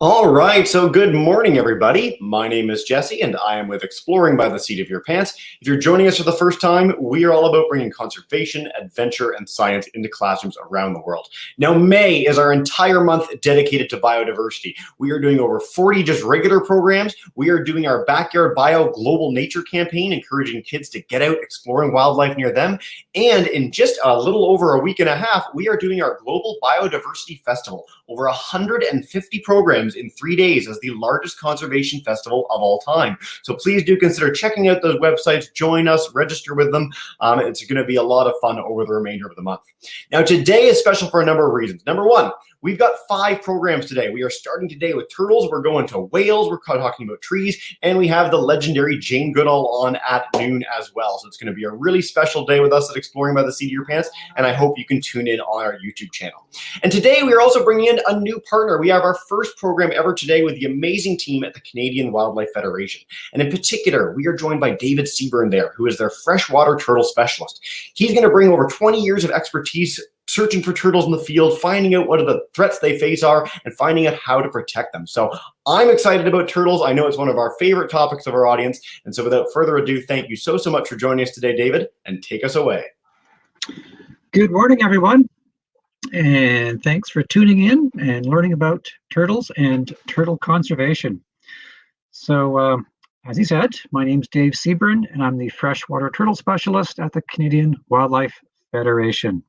All right, so good morning, everybody. My name is Jesse, and I am with Exploring by the Seat of Your Pants. If you're joining us for the first time, we are all about bringing conservation, adventure, and science into classrooms around the world. Now, May is our entire month dedicated to biodiversity. We are doing over 40 just regular programs. We are doing our Backyard Bio Global Nature campaign, encouraging kids to get out exploring wildlife near them. And in just a little over a week and a half, we are doing our Global Biodiversity Festival. Over 150 programs in 3 days as the largest conservation festival of all time. So please do consider checking out those websites, join us, register with them. It's going to be a lot of fun over the remainder of the month. Now, today is special for a number of reasons. Number one, we've got 5 programs today. We are starting today with turtles. We're going to whales. We're talking about trees. And we have the legendary Jane Goodall on at noon as well. So it's going to be a really special day with us at Exploring by the Seat of Your Pants. And I hope you can tune in on our YouTube channel. And today we are also bringing in a new partner. We have our first program ever today with the amazing team at the Canadian Wildlife Federation. And in particular, we are joined by David Seburn there, who is their Freshwater Turtle Specialist. He's going to bring over 20 years of expertise searching for turtles in the field, finding out what the threats they face are, and finding out how to protect them. So I'm excited about turtles. I know it's one of our favorite topics of our audience. And so without further ado, thank you so much for joining us today, David, and take us away. Good morning, everyone. And thanks for tuning in and learning about turtles and turtle conservation. So, as he said, my name's Dave Seburn, and I'm the Freshwater Turtle Specialist at the Canadian Wildlife Federation.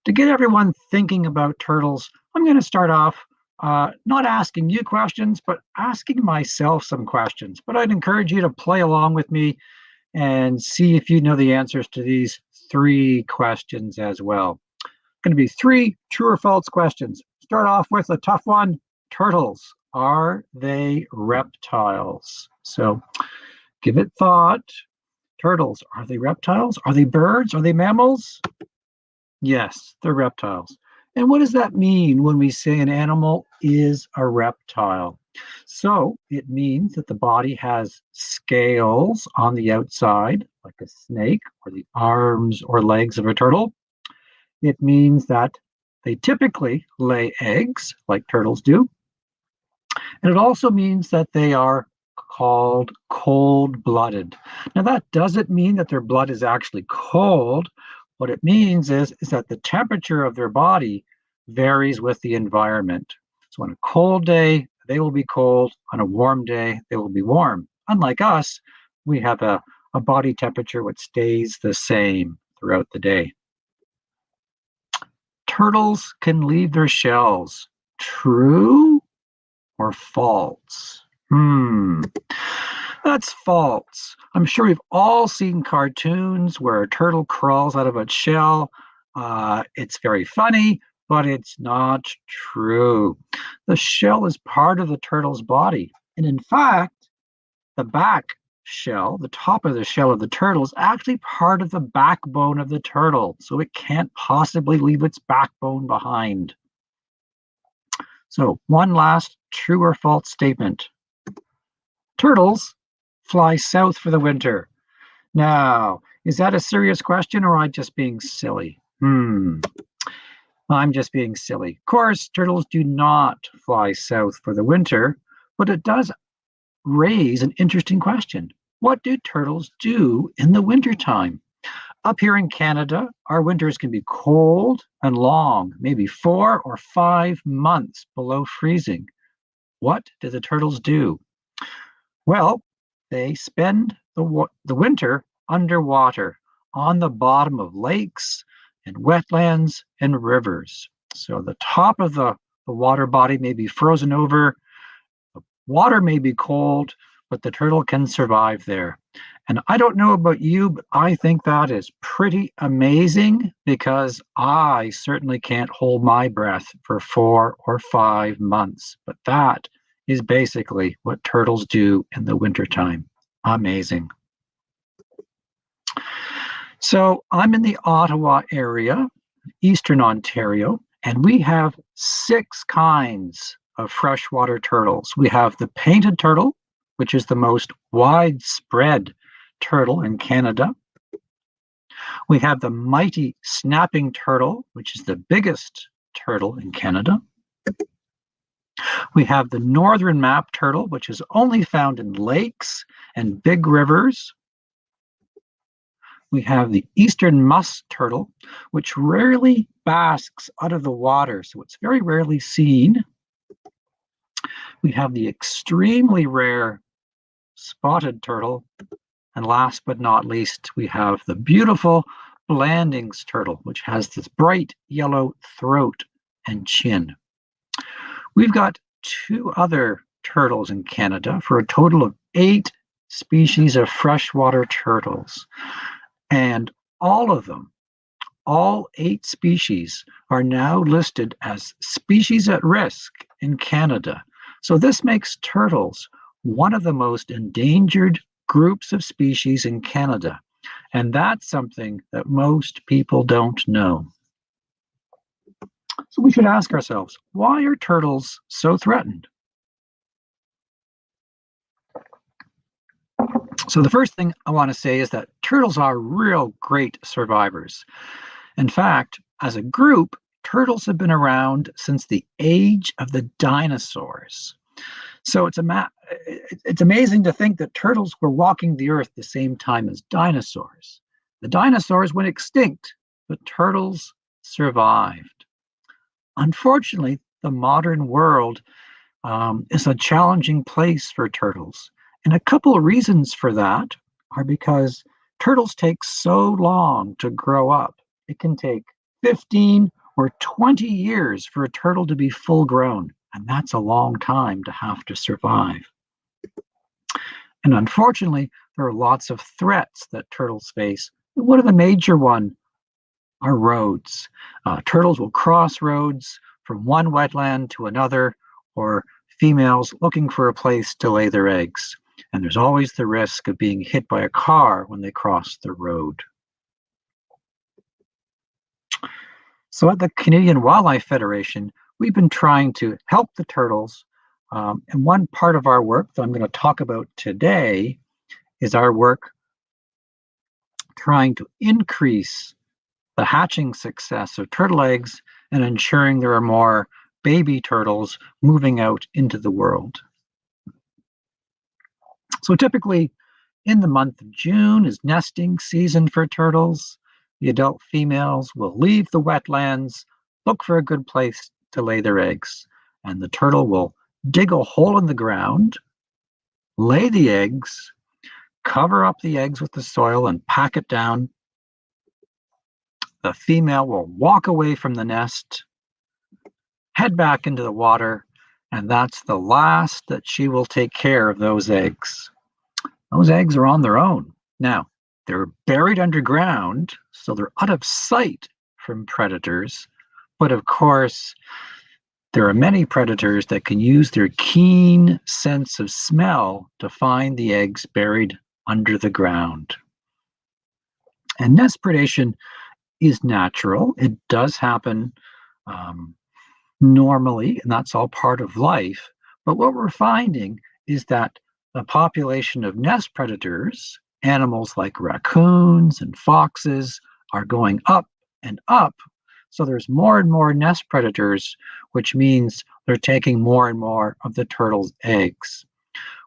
To get everyone thinking about turtles, I'm going to start off not asking you questions, but asking myself some questions. But I'd encourage you to play along with me and see if you know the answers to these 3 questions as well. Going to be 3 true or false questions. Start off with a tough one. Turtles, are they reptiles? So give it thought. Turtles, are they reptiles? Are they birds? Are they mammals? Yes, they're reptiles. And what does that mean when we say an animal is a reptile? So it means that the body has scales on the outside, like a snake, or the arms or legs of a turtle. It means that they typically lay eggs, like turtles do. And it also means that they are called cold-blooded. Now, that doesn't mean that their blood is actually cold. What it means is that the temperature of their body varies with the environment. So on a cold day, they will be cold. On a warm day, they will be warm. Unlike us, we have a body temperature which stays the same throughout the day. Turtles can leave their shells. True or false? That's false. I'm sure we've all seen cartoons where a turtle crawls out of its shell. It's very funny, but it's not true. The shell is part of the turtle's body. And in fact, the back shell, the top of the shell of the turtle, is actually part of the backbone of the turtle. So it can't possibly leave its backbone behind. So one last true or false statement. Turtles fly south for the winter. Now, is that a serious question, or am I just being silly? I'm just being silly. Of course, turtles do not fly south for the winter, but it does raise an interesting question. What do turtles do in the wintertime? Up here in Canada, our winters can be cold and long, maybe 4 or 5 months below freezing. What do the turtles do? Well, they spend the winter underwater on the bottom of lakes and wetlands and rivers. So the top of the water body may be frozen over, the water may be cold, but the turtle can survive there. And I don't know about you, but I think that is pretty amazing, because I certainly can't hold my breath for 4 or 5 months. But that is basically what turtles do in the wintertime. Amazing. So I'm in the Ottawa area, Eastern Ontario, and we have 6 kinds of freshwater turtles. We have the painted turtle, which is the most widespread turtle in Canada. We have the mighty snapping turtle, which is the biggest turtle in Canada. We have the northern map turtle, which is only found in lakes and big rivers. We have the eastern musk turtle, which rarely basks out of the water, so it's very rarely seen. We have the extremely rare spotted turtle. And last but not least, we have the beautiful Blandings turtle, which has this bright yellow throat and chin. We've got 2 other turtles in Canada for a total of 8 species of freshwater turtles. And all of them, all 8 species, are now listed as species at risk in Canada. So this makes turtles one of the most endangered groups of species in Canada. And that's something that most people don't know. So we should ask ourselves, why are turtles so threatened? So the first thing I want to say is that turtles are real great survivors. In fact, as a group, turtles have been around since the age of the dinosaurs. So it's amazing to think that turtles were walking the earth the same time as dinosaurs. The dinosaurs went extinct, but turtles survived. Unfortunately, the modern world is a challenging place for turtles. And a couple of reasons for that are because turtles take so long to grow up. It can take 15 or 20 years for a turtle to be full grown. And that's a long time to have to survive. And unfortunately, there are lots of threats that turtles face. And one of the major ones are roads. Turtles will cross roads from one wetland to another, or females looking for a place to lay their eggs. And there's always the risk of being hit by a car when they cross the road. So at the Canadian Wildlife Federation, we've been trying to help the turtles. And one part of our work that I'm going to talk about today is our work trying to increase the hatching success of turtle eggs and ensuring there are more baby turtles moving out into the world. So typically in the month of June is nesting season for turtles. The adult females will leave the wetlands, look for a good place to lay their eggs, and the turtle will dig a hole in the ground, lay the eggs, cover up the eggs with the soil and pack it down. The female will walk away from the nest, head back into the water, and that's the last that she will take care of those eggs. Those eggs are on their own. Now, they're buried underground, so they're out of sight from predators. But of course, there are many predators that can use their keen sense of smell to find the eggs buried under the ground. And nest predation is natural. It does happen normally, and that's all part of life. But what we're finding is that the population of nest predators, animals like raccoons and foxes, are going up and up. So there's more and more nest predators, which means they're taking more and more of the turtles' eggs,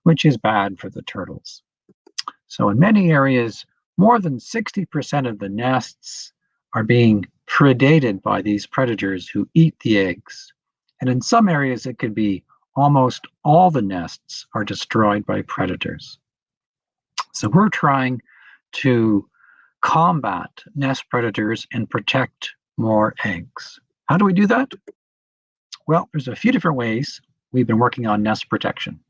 which is bad for the turtles. So in many areas, more than 60% of the nests are being predated by these predators who eat the eggs. And in some areas, it could be almost all the nests are destroyed by predators. So we're trying to combat nest predators and protect more eggs. How do we do that? Well, there's a few different ways we've been working on nest protection.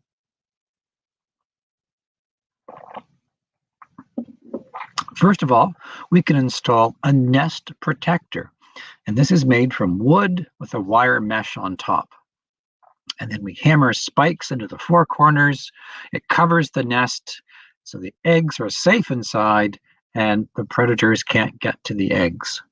First of all, we can install a nest protector. And this is made from wood with a wire mesh on top. And then we hammer spikes into the 4 corners. It covers the nest so the eggs are safe inside and the predators can't get to the eggs.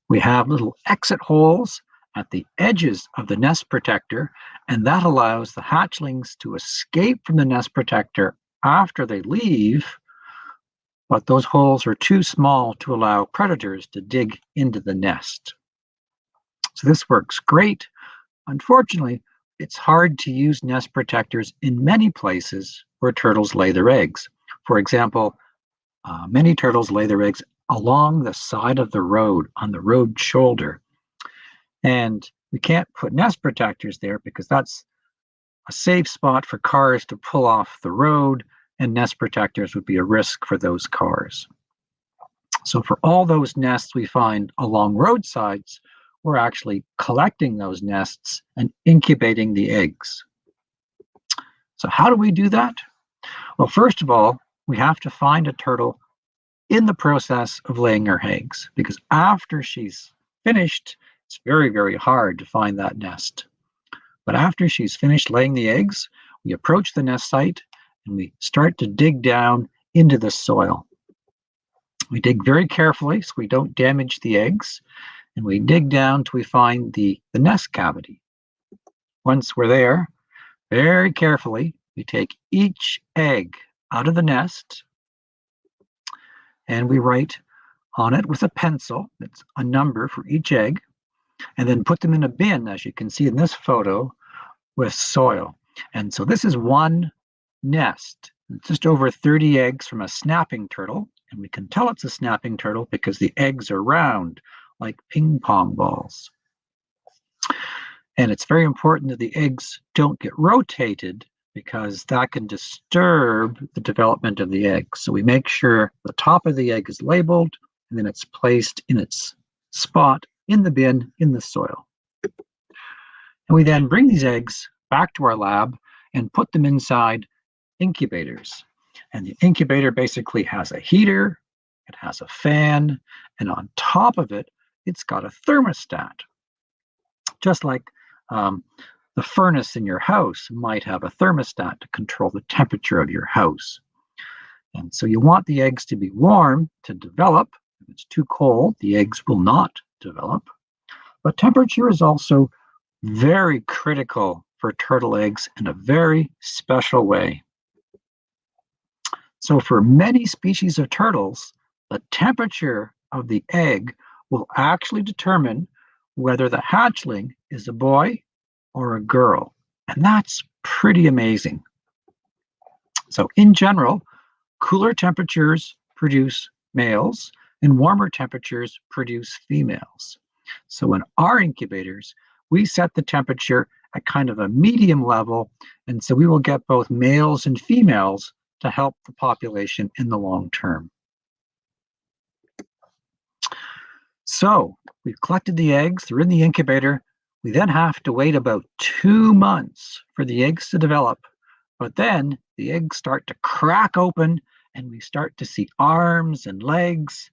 We have little exit holes at the edges of the nest protector, and that allows the hatchlings to escape from the nest protector after they leave, but those holes are too small to allow predators to dig into the nest. So this works great. Unfortunately, it's hard to use nest protectors in many places where turtles lay their eggs. For example, many turtles lay their eggs along the side of the road, on the road shoulder. And we can't put nest protectors there because that's a safe spot for cars to pull off the road, and nest protectors would be a risk for those cars. So for all those nests we find along roadsides, we're actually collecting those nests and incubating the eggs. So how do we do that? Well, first of all, we have to find a turtle in the process of laying her eggs, because after she's finished, it's very, very hard to find that nest. But after she's finished laying the eggs, we approach the nest site and we start to dig down into the soil. We dig very carefully so we don't damage the eggs, and we dig down till we find the nest cavity. Once we're there, very carefully, we take each egg out of the nest and we write on it with a pencil, it's a number for each egg, and then put them in a bin, as you can see in this photo, with soil. And so this is one nest, just over 30 eggs from a snapping turtle. And we can tell it's a snapping turtle because the eggs are round, like ping pong balls. And it's very important that the eggs don't get rotated because that can disturb the development of the egg. So we make sure the top of the egg is labeled and then it's placed in its spot in the bin in the soil. And we then bring these eggs back to our lab and put them inside incubators. And the incubator basically has a heater, it has a fan, and on top of it, it's got a thermostat. Just like the furnace in your house might have a thermostat to control the temperature of your house. And so you want the eggs to be warm to develop. If it's too cold, the eggs will not develop. But temperature is also very critical for turtle eggs in a very special way. So for many species of turtles, the temperature of the egg will actually determine whether the hatchling is a boy or a girl. And that's pretty amazing. So in general, cooler temperatures produce males and warmer temperatures produce females. So in our incubators, we set the temperature at kind of a medium level, and so we will get both males and females to help the population in the long term. So we've collected the eggs, they're in the incubator. We then have to wait about 2 months for the eggs to develop, but then the eggs start to crack open and we start to see arms and legs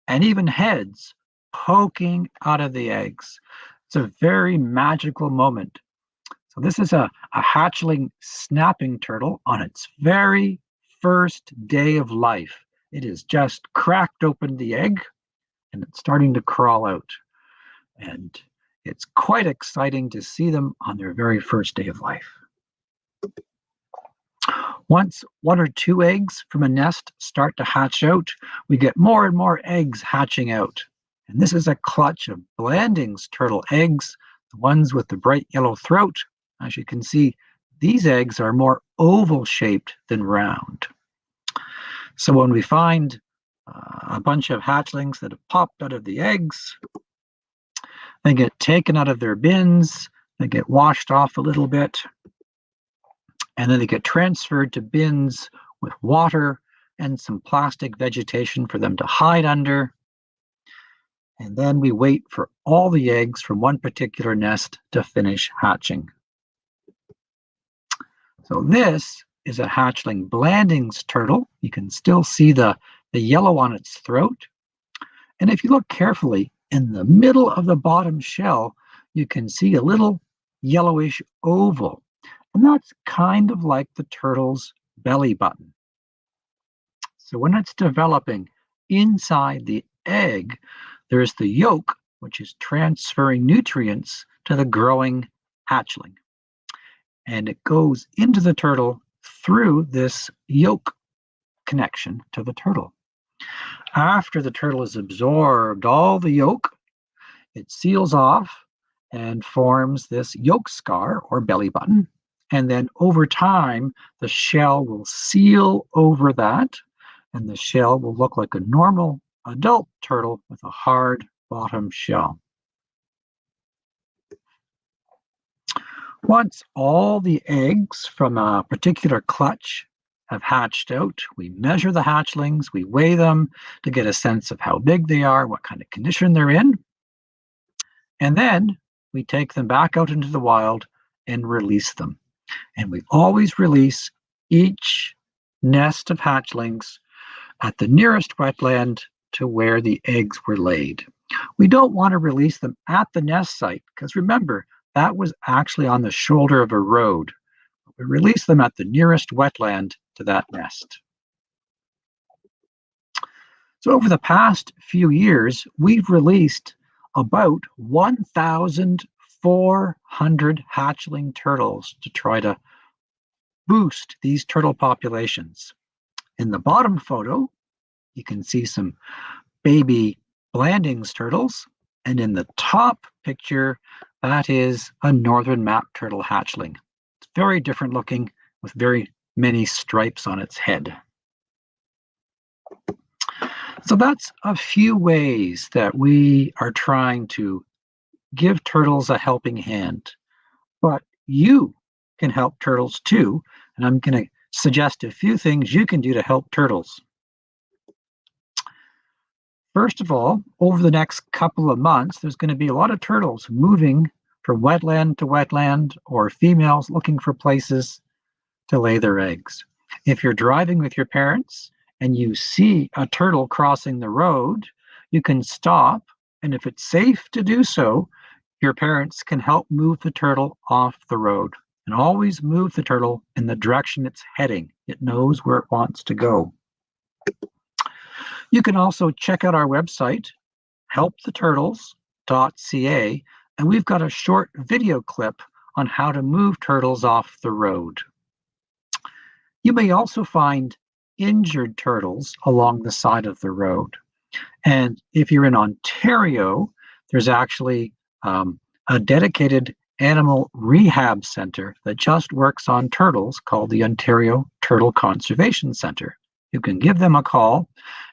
and even heads poking out of the eggs. It's a very magical moment. So this is a hatchling snapping turtle on its very first day of life. It has just cracked open the egg and it's starting to crawl out. And it's quite exciting to see them on their very first day of life. Once 1 or 2 eggs from a nest start to hatch out, we get more and more eggs hatching out. And this is a clutch of Blanding's turtle eggs, the ones with the bright yellow throat. As you can see, these eggs are more oval shaped than round. So when we find a bunch of hatchlings that have popped out of the eggs, they get taken out of their bins, they get washed off a little bit, and then they get transferred to bins with water and some plastic vegetation for them to hide under. And then we wait for all the eggs from one particular nest to finish hatching. So this is a hatchling Blanding's turtle. You can still see the yellow on its throat. And if you look carefully, in the middle of the bottom shell, you can see a little yellowish oval. And that's kind of like the turtle's belly button. So when it's developing inside the egg, there's the yolk, which is transferring nutrients to the growing hatchling. And it goes into the turtle through this yolk connection to the turtle. After the turtle has absorbed all the yolk, it seals off and forms this yolk scar or belly button. And then over time, the shell will seal over that, and the shell will look like a normal adult turtle with a hard bottom shell. Once all the eggs from a particular clutch have hatched out, we measure the hatchlings, we weigh them to get a sense of how big they are, what kind of condition they're in, and then we take them back out into the wild and release them. And we always release each nest of hatchlings at the nearest wetland to where the eggs were laid. We don't want to release them at the nest site because remember, that was actually on the shoulder of a road. We release them at the nearest wetland to that nest. So over the past few years, we've released about 1,400 hatchling turtles to try to boost these turtle populations. In the bottom photo, you can see some baby Blandings turtles, and in the top picture, that is a northern map turtle hatchling. It's very different looking with very many stripes on its head. So that's a few ways that we are trying to give turtles a helping hand. But you can help turtles too, and I'm going to suggest a few things you can do to help turtles. First of all, over the next couple of months, there's going to be a lot of turtles moving from wetland to wetland, or females looking for places to lay their eggs. If you're driving with your parents and you see a turtle crossing the road, you can stop, and if it's safe to do so, your parents can help move the turtle off the road. And always move the turtle in the direction it's heading. It knows where it wants to go. You can also check out our website, helptheturtles.ca, and we've got a short video clip on how to move turtles off the road. You may also find injured turtles along the side of the road. And if you're in Ontario, there's actually a dedicated animal rehab center that just works on turtles called the Ontario Turtle Conservation Center. You can give them a call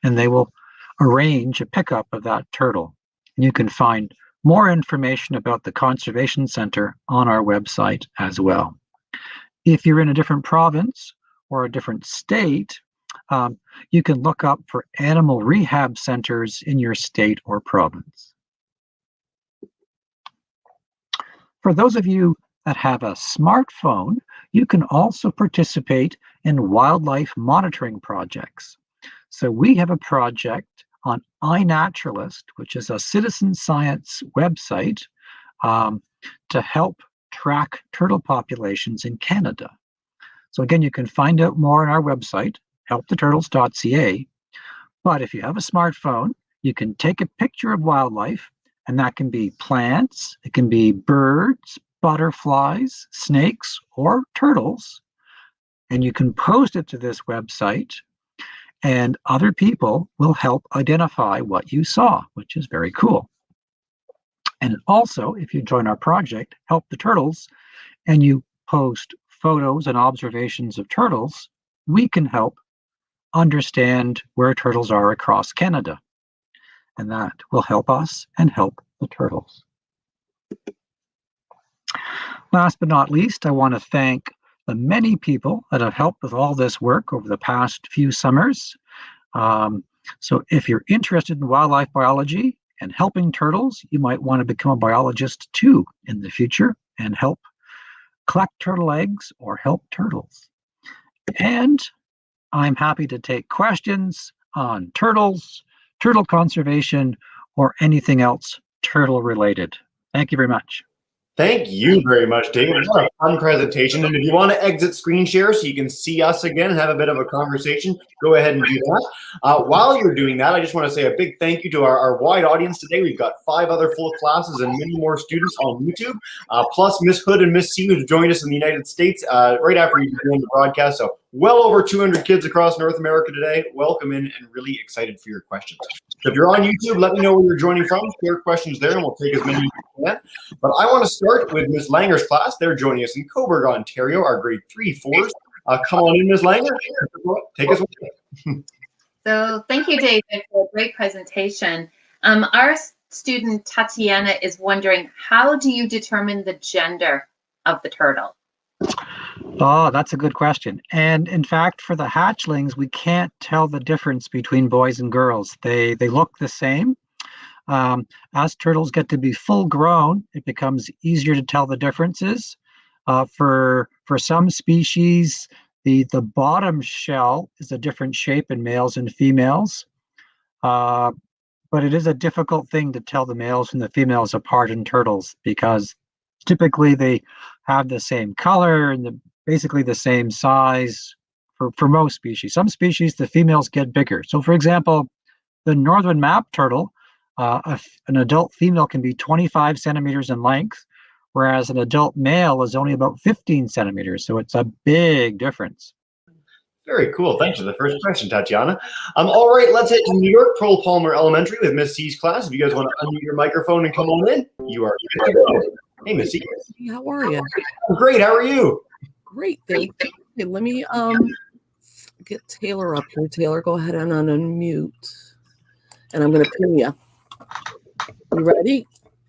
and they will arrange a pickup of that turtle. And you can find more information about the Conservation Center on our website as well. If you're in a different province or a different state, you can look up for animal rehab centers in your state or province. For those of you that have a smartphone, you can also participate in wildlife monitoring projects. So we have a project on iNaturalist, which is a citizen science website to help track turtle populations in Canada. So again, you can find out more on our website, helptheturtles.ca. But if you have a smartphone, you can take a picture of wildlife, and that can be plants, it can be birds, butterflies, snakes, or turtles. And you can post it to this website, and other people will help identify what you saw, which is very cool. And also, if you join our project, Help the Turtles, and you post photos and observations of turtles, we can help understand where turtles are across Canada. And that will help us and help the turtles. Last but not least, I want to thank the many people that have helped with all this work over the past few summers. So if you're interested in wildlife biology and helping turtles, you might want to become a biologist too in the future and help collect turtle eggs or help turtles. And I'm happy to take questions on turtles, turtle conservation, or anything else turtle related. Thank you very much. Thank you very much, David. What a fun presentation. And if you want to exit screen share so you can see us again and have a bit of a conversation, go ahead and do that. While you're doing that, I just want to say a big thank you to our wide audience today. We've got 5 other full classes and many more students on YouTube, plus Miss Hood and Miss C, who joined us in the United States right after you joined the broadcast. So well over 200 kids across North America today. Welcome in and really excited for your questions. So if you're on YouTube, let me know where you're joining from. Share questions there and we'll take as many as we can. But I want to start with Ms. Langer's class. They're joining us in Coburg, Ontario, our grade 3-4s. Come on in, Ms. Langer. Take us away. So thank you, David, for a great presentation. Our student Tatiana is wondering, how do you determine the gender of the turtle? Oh, that's a good question. And in fact, for the hatchlings, we can't tell the difference between boys and girls. They look the same. As turtles get to be full grown, it becomes easier to tell the differences. For some species, the bottom shell is a different shape in males and females. But it is a difficult thing to tell the males from the females apart in turtles because typically they have the same color and basically the same size for most species. Some species, the females get bigger. So for example, the northern map turtle, an adult female can be 25 centimeters in length, whereas an adult male is only about 15 centimeters. So it's a big difference. Very cool. Thanks for the first question, Tatiana. All right, let's head to New York, Pearl Palmer Elementary with Miss C's class. If you guys want to unmute your microphone and come on in, you are good to go. Hey, Miss C. How are you? I'm great. How are you? Great, thank you. Okay, let me get Taylor up here. Taylor, go ahead and unmute. And I'm going to pin you. You ready?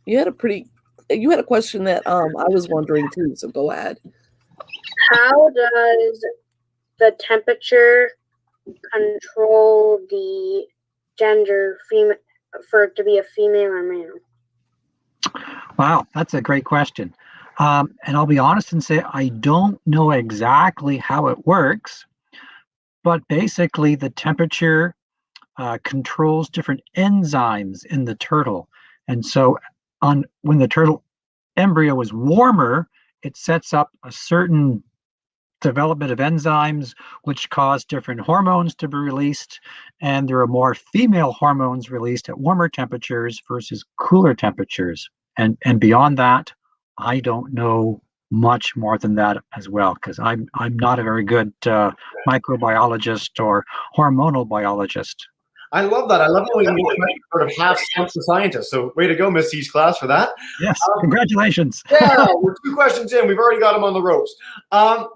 You had a question that I was wondering too, so go ahead. How does the temperature control the gender for it to be a female or male? Wow, that's a great question. And I'll be honest and say I don't know exactly how it works, but basically the temperature controls different enzymes in the turtle. And so when the turtle embryo is warmer, it sets up a certain development of enzymes which cause different hormones to be released, and there are more female hormones released at warmer temperatures versus cooler temperatures. And beyond that, I don't know much more than that as well, because I'm not a very good microbiologist or hormonal biologist. I love that. I love how we can get sort of half stumps the scientist. So way to go, Miss C's class, for that. Yes, congratulations. Yeah, we're 2 questions in. We've already got them on the ropes.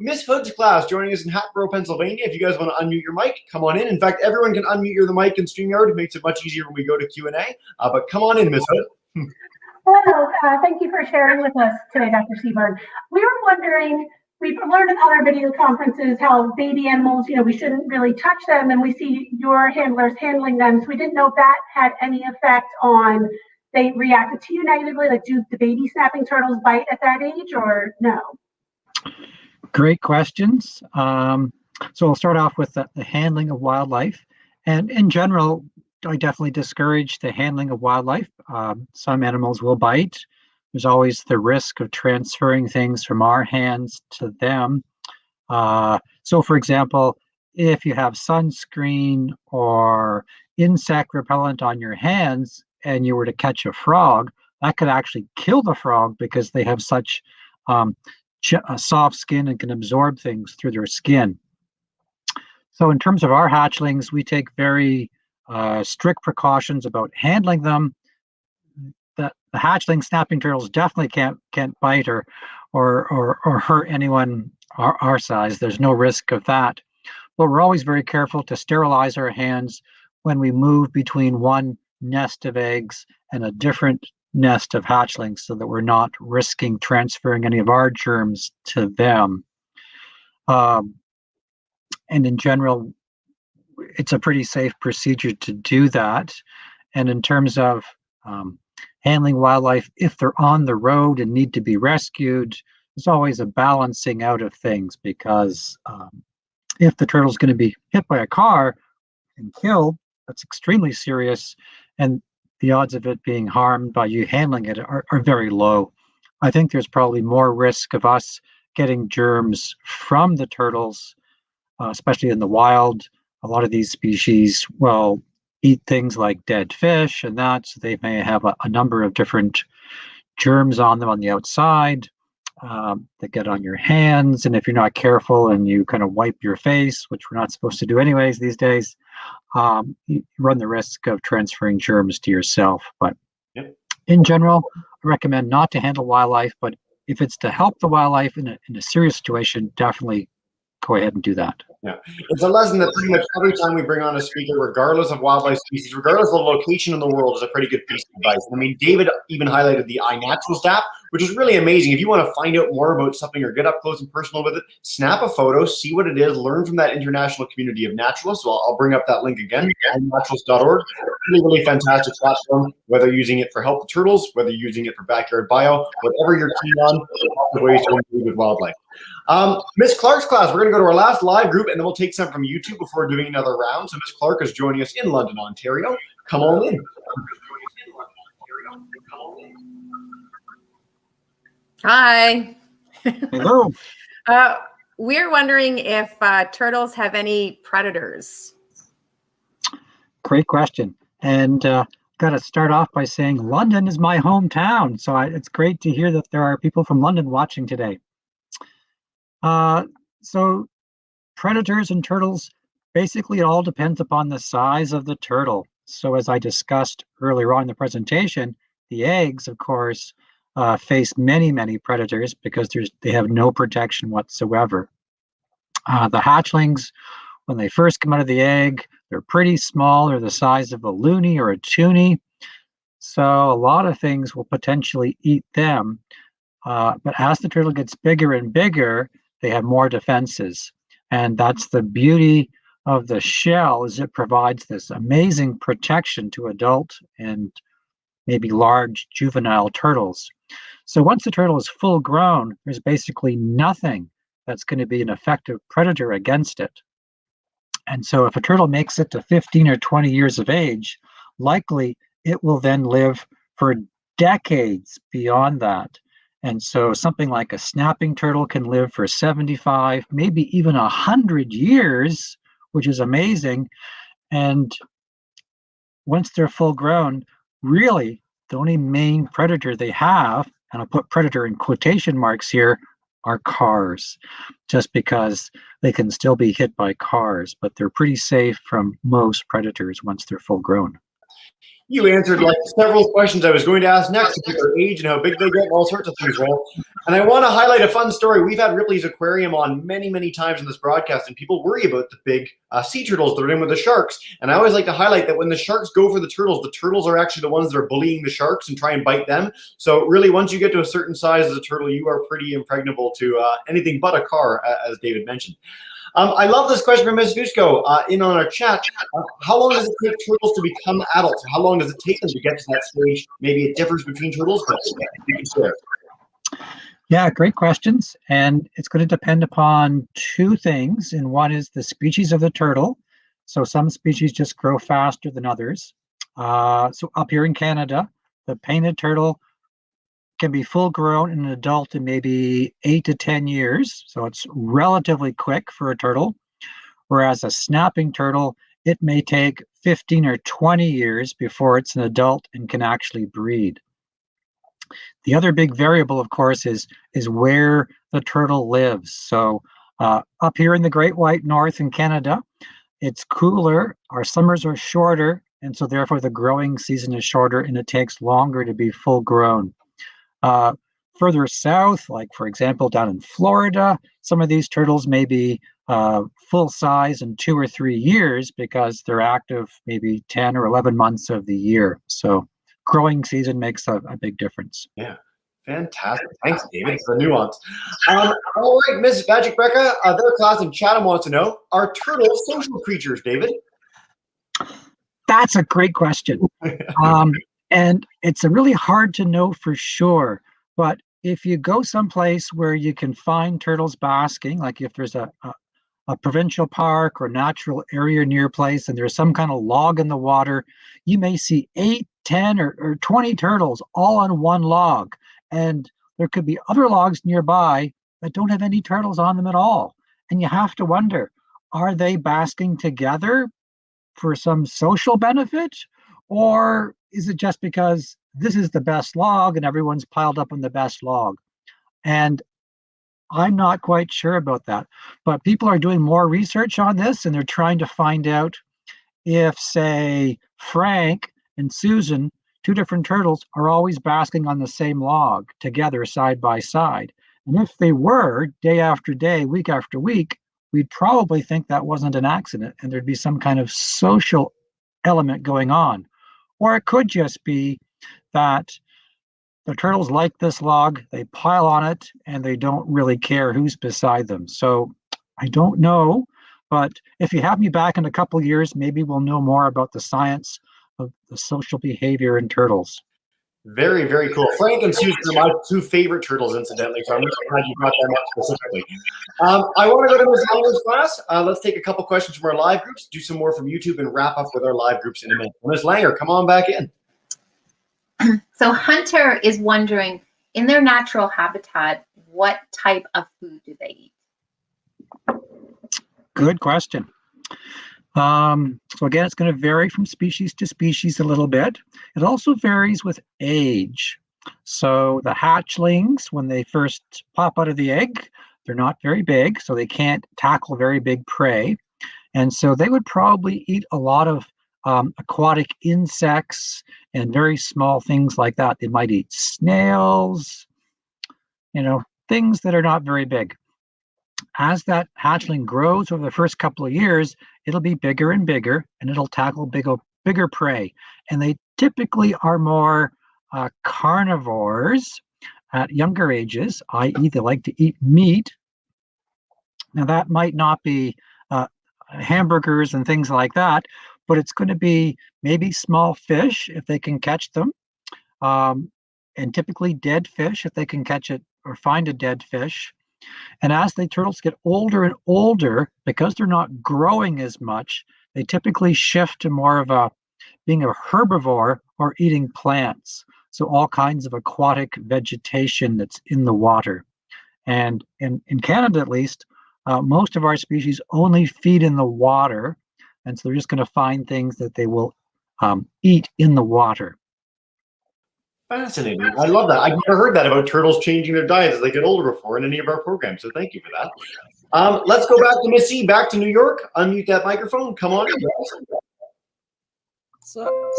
Miss Hood's class joining us in Hatboro, Pennsylvania. If you guys want to unmute your mic, come on in. In fact, everyone can unmute the mic in StreamYard. It makes it much easier when we go to Q&A. But come on in, Miss Hood. Hello, thank you for sharing with us today, Dr. Seburn. We were wondering, we've learned in other video conferences how baby animals, we shouldn't really touch them, and we see your handlers handling them. So we didn't know if that had any effect on, they reacted to you negatively, like do the baby snapping turtles bite at that age or no? Great questions. So we'll start off with the handling of wildlife. And in general, I definitely discourage the handling of wildlife. Some animals will bite. There's always the risk of transferring things from our hands to them. So for example, if you have sunscreen or insect repellent on your hands and you were to catch a frog, that could actually kill the frog because they have such a soft skin and can absorb things through their skin. So in terms of our hatchlings, we take very strict precautions about handling them. The hatchling snapping turtles definitely can't bite or hurt anyone our size. There's no risk of that. But we're always very careful to sterilize our hands when we move between one nest of eggs and a different nest of hatchlings so that we're not risking transferring any of our germs to them. And in general, it's a pretty safe procedure to do that. And in terms of handling wildlife, if they're on the road and need to be rescued, there's always a balancing out of things because if the turtle's going to be hit by a car and killed, that's extremely serious, and the odds of it being harmed by you handling it are very low. I think there's probably more risk of us getting germs from the turtles, especially in the wild. A lot of these species will eat things like dead fish and that, so they may have a number of different germs on them on the outside. that get on your hands. And if you're not careful and you kind of wipe your face, which we're not supposed to do anyways these days, you run the risk of transferring germs to yourself. But in general, I recommend not to handle wildlife, but if it's to help the wildlife in a serious situation, definitely go ahead and do that. Yeah, it's a lesson that pretty much every time we bring on a speaker, regardless of wildlife species, regardless of the location in the world, is a pretty good piece of advice. I mean, David even highlighted the iNaturalist app, which is really amazing. If you want to find out more about something or get up close and personal with it, snap a photo, see what it is, learn from that international community of naturalists. So I'll bring up that link again, iNaturalist.org. Really, really fantastic platform, whether you're using it for help with turtles, whether you're using it for backyard bio, whatever you're keen on, lots of ways to engage with wildlife. Miss Clark's class, we're going to go to our last live group, and then we'll take some from YouTube before doing another round. So Miss Clark is joining us in London, Ontario. Come on in. Hi. Hello. We're wondering if turtles have any predators. Great question. And got to start off by saying London is my hometown. So it's great to hear that there are people from London watching today. So predators and turtles, basically it all depends upon the size of the turtle. So as I discussed earlier on in the presentation, the eggs, of course, face many, many predators because they have no protection whatsoever. The hatchlings, when they first come out of the egg, they're pretty small. They're the size of a loony or a toonie. So a lot of things will potentially eat them. But as the turtle gets bigger and bigger, they have more defenses. And that's the beauty of the shell, is it provides this amazing protection to adult and maybe large juvenile turtles. So once the turtle is full grown, there's basically nothing that's going to be an effective predator against it. And so if a turtle makes it to 15 or 20 years of age, likely it will then live for decades beyond that. And so something like a snapping turtle can live for 75, maybe even 100 years, which is amazing. And once they're full grown, really the only main predator they have, and I'll put predator in quotation marks here, are cars, just because they can still be hit by cars, but they're pretty safe from most predators once they're full grown. You answered like several questions I was going to ask next about their age and how big they get and all sorts of things, Roll. And I want to highlight a fun story. We've had Ripley's Aquarium on many, many times in this broadcast, and people worry about the big sea turtles that are in with the sharks. And I always like to highlight that when the sharks go for the turtles are actually the ones that are bullying the sharks and try and bite them. So really, once you get to a certain size as a turtle, you are pretty impregnable to anything but a car, as David mentioned. I love this question from Ms. Fusco in on our chat. How long does it take turtles to become adults? How long does it take them to get to that stage? Maybe it differs between turtles, but you can share. Yeah, great questions. And it's going to depend upon two things. And one is the species of the turtle. So some species just grow faster than others. So up here in Canada, the painted turtle can be full grown and an adult in maybe 8 to 10 years. So it's relatively quick for a turtle. Whereas a snapping turtle, it may take 15 or 20 years before it's an adult and can actually breed. The other big variable, of course, is where the turtle lives. So up here in the Great White North in Canada, it's cooler, our summers are shorter, and so therefore the growing season is shorter and it takes longer to be full grown. Further south, like for example down in Florida, some of these turtles may be full size in 2 or 3 years because they're active maybe 10 or 11 months of the year. So growing season makes a big difference. Yeah, fantastic. Thanks, David, for the nuance. All right, Ms. Magic Becca, their class in Chatham wants to know, are turtles social creatures, David? That's a great question. And it's really hard to know for sure. But if you go someplace where you can find turtles basking, like if there's a provincial park or natural area near a place and there's some kind of log in the water, you may see 8, 10, or 20 turtles all on one log. And there could be other logs nearby that don't have any turtles on them at all. And you have to wonder, are they basking together for some social benefit? Or is it just because this is the best log and everyone's piled up on the best log? And I'm not quite sure about that. But people are doing more research on this, and they're trying to find out if, say, Frank and Susan, two different turtles, are always basking on the same log together side by side. And if they were, day after day, week after week, we'd probably think that wasn't an accident and there'd be some kind of social element going on. Or it could just be that the turtles like this log, they pile on it, and they don't really care who's beside them. So I don't know, but if you have me back in a couple years, maybe we'll know more about the science of the social behavior in turtles. Very, very cool. Frank and Susan are my two favorite turtles, incidentally, so I'm really glad you brought them up specifically. I want to go to Ms. Langer's class. Let's take a couple questions from our live groups, do some more from YouTube, and wrap up with our live groups in a minute. Ms. Langer, come on back in. So Hunter is wondering, in their natural habitat, what type of food do they eat? Good question. So again, it's going to vary from species to species a little bit. It also varies with age. So the hatchlings, when they first pop out of the egg, they're not very big, so they can't tackle very big prey. And so they would probably eat a lot of aquatic insects and very small things like that. They might eat snails, things that are not very big. As that hatchling grows over the first couple of years, it'll be bigger and bigger, and it'll tackle bigger prey. And they typically are more carnivores at younger ages, i.e. they like to eat meat. Now that might not be hamburgers and things like that, but it's going to be maybe small fish if they can catch them, and typically dead fish if they can catch it or find a dead fish. And as the turtles get older and older, because they're not growing as much, they typically shift to more of being a herbivore or eating plants. So all kinds of aquatic vegetation that's in the water. And in Canada, at least, most of our species only feed in the water. And so they're just going to find things that they will eat in the water. Fascinating. I love that. I've never heard that about turtles changing their diets as they get older before in any of our programs. So thank you for that. Let's go back to Miss C, back to New York. Unmute that microphone. Come on. So,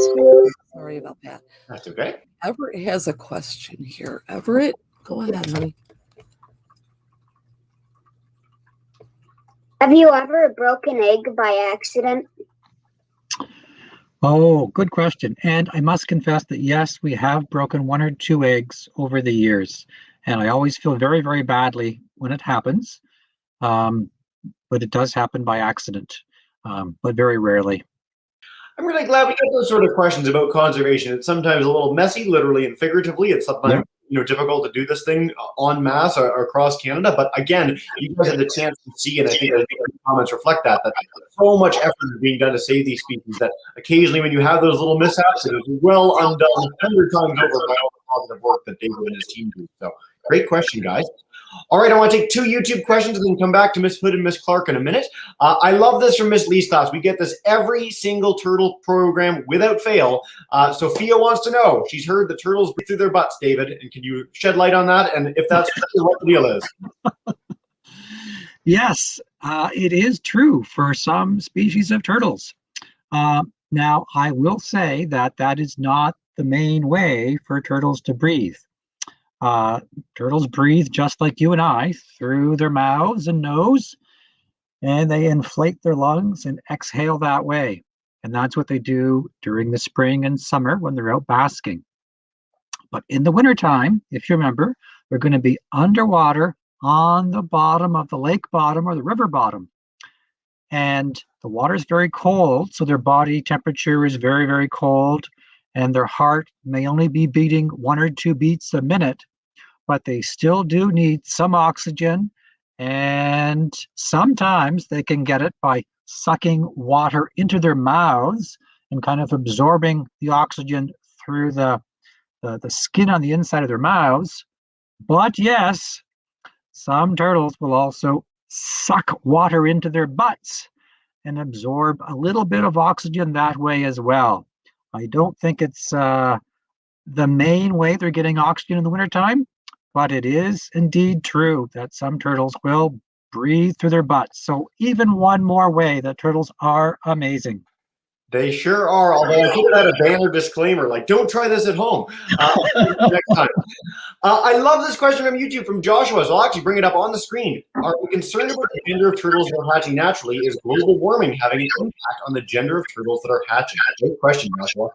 sorry about that. That's okay. Everett has a question here. Everett, go ahead, honey. Have you ever broken an egg by accident? Oh, good question. And I must confess that yes, we have broken 1 or 2 eggs over the years. And I always feel very, very badly when it happens. But it does happen by accident, but very rarely. I'm really glad we get those sort of questions about conservation. It's sometimes a little messy, literally and figuratively. It's sometimes difficult to do this thing en masse or across Canada. But again, you guys had the chance to see, and I think the comments reflect that so much effort is being done to save these species that occasionally when you have those little mishaps, it is well undone 100 times over by all the positive work that David and his team do. So great question, guys. All right, I want to take 2 YouTube questions and then come back to Miss Hood and Miss Clark in a minute. I love this from Miss Lee's class. We get this every single turtle program without fail. Sophia wants to know, she's heard the turtles breathe through their butts, David, and can you shed light on that? And if that's true, what the deal is? Yes, it is true for some species of turtles. Now, I will say that that is not the main way for turtles to breathe. Turtles breathe just like you and I, through their mouths and nose, and they inflate their lungs and exhale that way. And that's what they do during the spring and summer when they're out basking. But in the wintertime, if you remember, they're going to be underwater on the bottom of the lake bottom or the river bottom. And the water is very cold, so their body temperature is very, very cold, and their heart may only be beating 1 or 2 beats a minute, but they still do need some oxygen, and sometimes they can get it by sucking water into their mouths and kind of absorbing the oxygen through the skin on the inside of their mouths. But yes, some turtles will also suck water into their butts and absorb a little bit of oxygen that way as well. I don't think it's the main way they're getting oxygen in the wintertime, but it is indeed true that some turtles will breathe through their butts. So even one more way that turtles are amazing. They sure are, although I think that a banner disclaimer, like, don't try this at home next time. I love this question from YouTube from Joshua, so I'll actually bring it up on the screen. Are we concerned about the gender of turtles that are hatching naturally? Is global warming having an impact on the gender of turtles that are hatching? Great question, Joshua.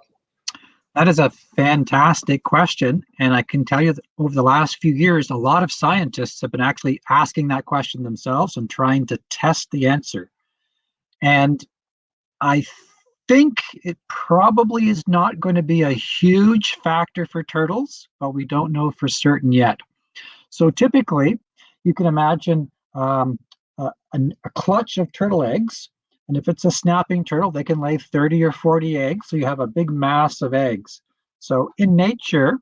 That is a fantastic question. And I can tell you that over the last few years, a lot of scientists have been actually asking that question themselves and trying to test the answer. And I think it probably is not going to be a huge factor for turtles, but we don't know for certain yet. So typically, you can imagine a clutch of turtle eggs. And if it's a snapping turtle, they can lay 30 or 40 eggs. So you have a big mass of eggs. So in nature,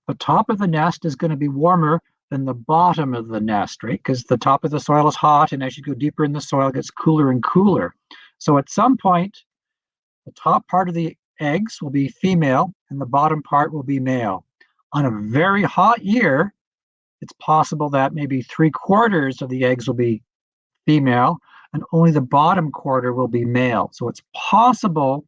the top of the nest is going to be warmer than the bottom of the nest, right? Because the top of the soil is hot, and as you go deeper in the soil, it gets cooler and cooler. So at some point, the top part of the eggs will be female, and the bottom part will be male. On a very hot year, it's possible that maybe 3/4 of the eggs will be female, and only the bottom quarter will be male. So it's possible,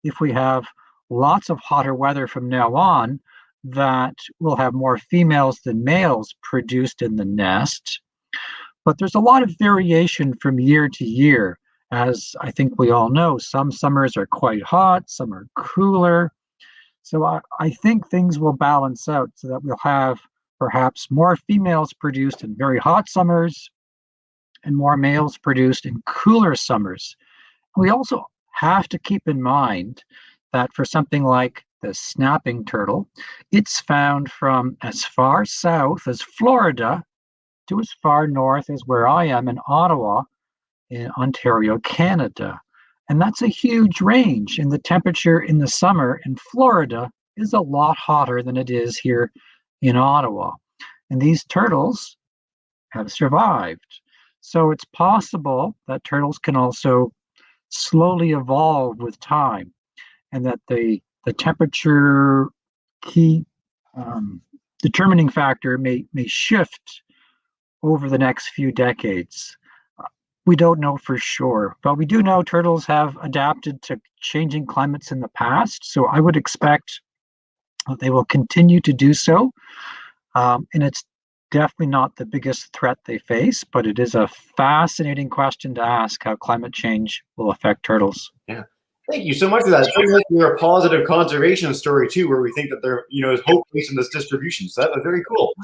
if we have lots of hotter weather from now on, that we'll have more females than males produced in the nest. But there's a lot of variation from year to year. As I think we all know, some summers are quite hot, some are cooler. So I think things will balance out so that we'll have perhaps more females produced in very hot summers and more males produced in cooler summers. We also have to keep in mind that for something like the snapping turtle, it's found from as far south as Florida to as far north as where I am in Ottawa, in Ontario, Canada. And that's a huge range. And the temperature in the summer in Florida is a lot hotter than it is here in Ottawa. And these turtles have survived. So it's possible that turtles can also slowly evolve with time, and that the temperature key determining factor may shift over the next few decades. We don't know for sure, but we do know turtles have adapted to changing climates in the past. So I would expect that they will continue to do so. And it's definitely not the biggest threat they face, but it is a fascinating question to ask how climate change will affect turtles. Yeah. Thank you so much for that. It seems like you're a positive conservation story too, where we think that there, is hope based on this distribution. So that's very cool.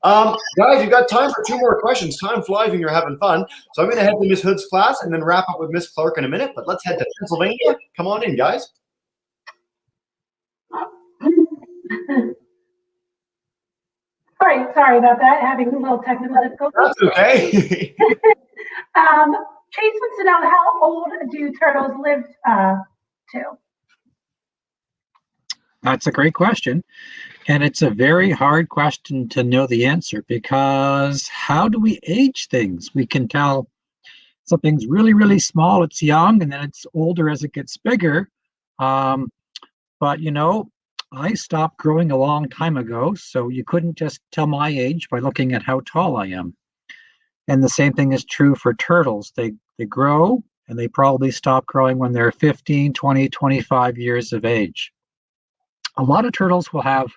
Guys, you've got time for 2 more questions. Time flies when you're having fun. So I'm going to head to Miss Hood's class and then wrap up with Miss Clark in a minute. But let's head to Pennsylvania. Come on in, guys. Sorry about that. Having a little technical difficulty. That's okay. Chase wants to know, how old do turtles live to? That's a great question. And it's a very hard question to know the answer, because how do we age things? We can tell something's really, really small, it's young, and then it's older as it gets bigger. But, I stopped growing a long time ago, so you couldn't just tell my age by looking at how tall I am. And the same thing is true for turtles. They grow, and they probably stop growing when they're 15, 20, 25 years of age. A lot of turtles will have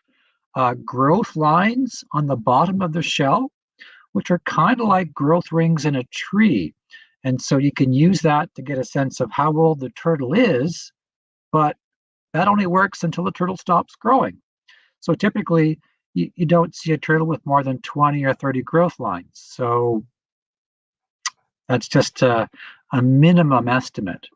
growth lines on the bottom of the shell, which are kind of like growth rings in a tree. And so you can use that to get a sense of how old the turtle is, but that only works until the turtle stops growing. So typically, you don't see a turtle with more than 20 or 30 growth lines. So that's just a minimum estimate.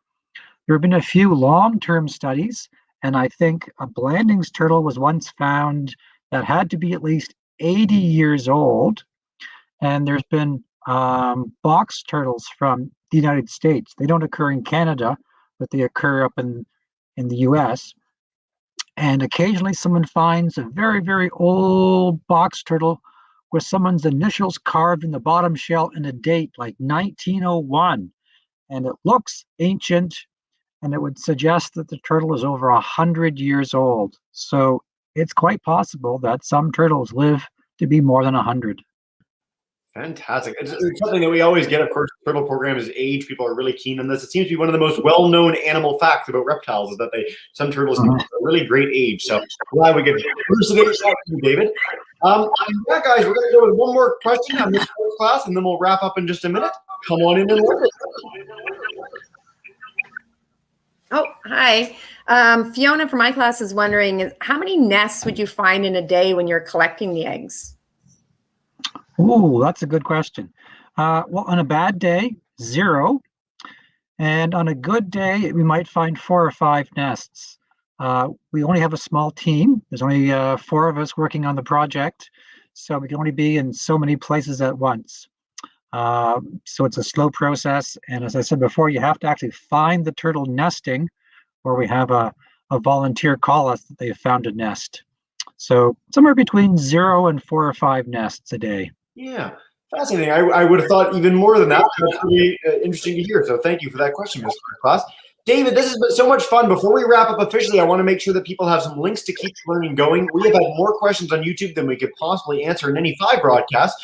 There have been a few long-term studies, and I think a Blanding's turtle was once found that had to be at least 80 years old. And there's been box turtles from the United States. They don't occur in Canada, but they occur up in the US. And occasionally someone finds a very, very old box turtle with someone's initials carved in the bottom shell and a date like 1901. And it looks ancient, and it would suggest that the turtle is over 100 years old. So it's quite possible that some turtles live to be more than 100. Fantastic. It's something that we always get, of course, the turtle program is age. People are really keen on this. It seems to be one of the most well-known animal facts about reptiles is that some turtles can reach a really great age. So glad we get elucidate that to you, David. Yeah, guys, we're going to go with one more question on this first class, and then we'll wrap up in just a minute. Come on in and look. Oh, hi. Fiona from my class is wondering, how many nests would you find in a day when you're collecting the eggs? Ooh, that's a good question. Well, on a bad day, 0. And on a good day, we might find 4 or 5 nests. We only have a small team. There's only 4 of us working on the project. So we can only be in so many places at once. So it's a slow process. And as I said before, you have to actually find the turtle nesting, where we have a volunteer call us that they've found a nest. So somewhere between 0 and 4 or 5 nests a day. Yeah, fascinating. I would have thought even more than that. That's really interesting to hear. So thank you for that question, Mr. Class. David, this has been so much fun. Before we wrap up officially, I want to make sure that people have some links to keep learning going. We have had more questions on YouTube than we could possibly answer in any 5 broadcasts.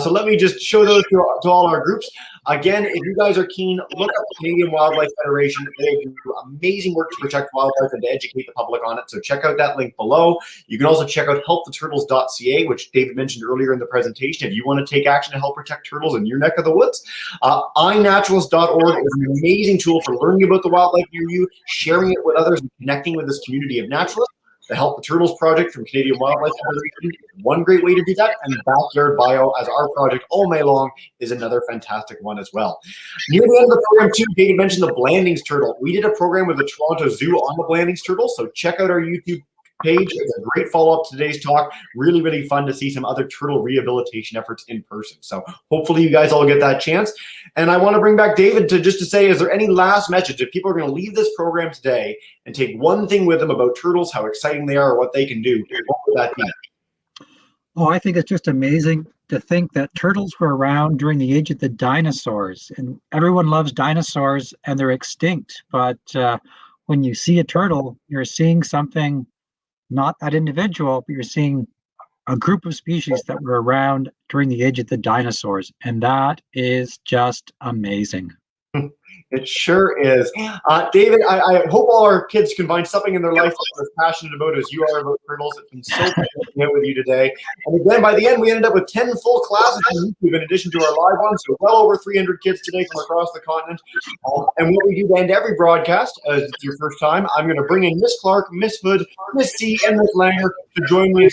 So let me just show those to all our groups. Again, if you guys are keen, look up the Canadian Wildlife Federation. They do amazing work to protect wildlife and to educate the public on it. So check out that link below. You can also check out helptheturtles.ca, which David mentioned earlier in the presentation. If you want to take action to help protect turtles in your neck of the woods, iNaturalist.org is an amazing tool for learning about the wildlife near you, sharing it with others, and connecting with this community of naturalists. The Help the Turtles project from Canadian Wildlife Federation is one great way to do that, and Backyard Bio, as our project all May Long, is another fantastic one as well. Near the end of the program, too, David mentioned the Blandings turtle. We did a program with the Toronto Zoo on the Blandings turtle, so check out our YouTube page. It's a great follow-up to today's talk. Really, really fun to see some other turtle rehabilitation efforts in person. So hopefully you guys all get that chance. And I want to bring back David to say, is there any last message? If people are going to leave this program today and take one thing with them about turtles, how exciting they are, or what they can do, what would that be? Oh, I think it's just amazing to think that turtles were around during the age of the dinosaurs. And everyone loves dinosaurs and they're extinct. But when you see a turtle, you're seeing something, not that individual, but you're seeing a group of species that were around during the age of the dinosaurs. And that is just amazing. It sure is. David, I hope all our kids can find something in their life that they're as passionate about as you are about turtles. It's been so fun to be with you today. And again, by the end, we ended up with 10 full classes on YouTube in addition to our live ones. So well over 300 kids today from across the continent. And what we do to end every broadcast, as it's your first time, I'm going to bring in Miss Clark, Miss Hood, Miss C, and Miss Langer to join me.